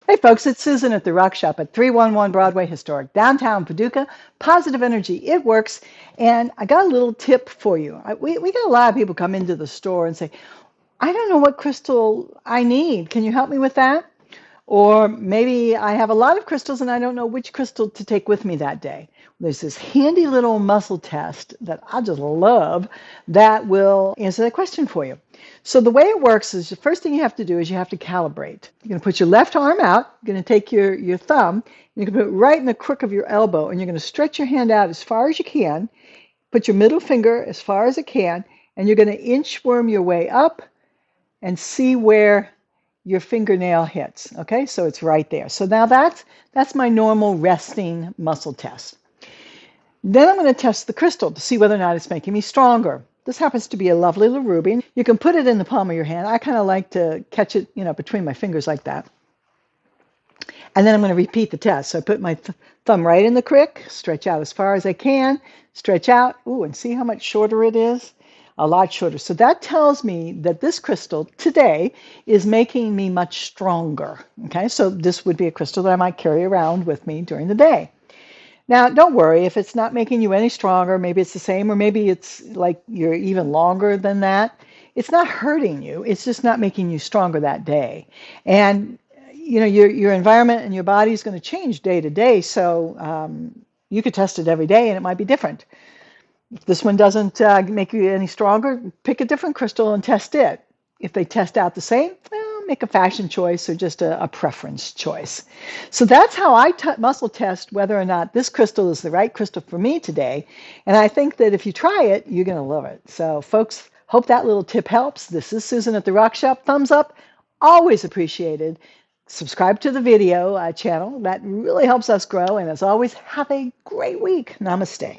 Hey folks, it's Susan at the Rock Shop at 311 Broadway, historic downtown Paducah. Positive energy, it works. And I got a little tip for you. We got a lot of people come into the store and say, I don't know what crystal I need. Can you help me with that? Or maybe I have a lot of crystals and I don't know which crystal to take with me that day. There's this handy little muscle test that I just love that will answer that question for you. So the way it works is the first thing you have to do is you have to calibrate. You're going to put your left arm out. You're going to take your thumb. And you're going to put it right in the crook of your elbow. And you're going to stretch your hand out as far as you can. Put your middle finger as far as it can. And you're going to inchworm your way up and see where your fingernail hits. Okay, so it's right there. So now that's my normal resting muscle test. Then I'm going to test the crystal to see whether or not it's making me stronger. This happens to be a lovely little ruby. You can put it in the palm of your hand. I kind of like to catch it, between my fingers like that. And then I'm going to repeat the test. So I put my thumb right in the crick, stretch out as far as I can, stretch out. Ooh, and see how much shorter it is? A lot shorter. So that tells me that this crystal today is making me much stronger. Okay, so this would be a crystal that I might carry around with me during the day. Now, don't worry if it's not making you any stronger. Maybe it's the same, or maybe it's like you're even longer than that. It's not hurting you. It's just not making you stronger that day. And your environment and your body is going to change day to day. So you could test it every day, and it might be different. If this one doesn't make you any stronger, pick a different crystal and test it. If they test out the same, well, make a fashion choice or just a preference choice. So that's how I muscle test whether or not this crystal is the right crystal for me today. And I think that if you try it, you're going to love it. So folks, hope that little tip helps. This is Susan at the Rock Shop. Thumbs up, always appreciated. Subscribe to the video channel. That really helps us grow. And as always, have a great week. Namaste.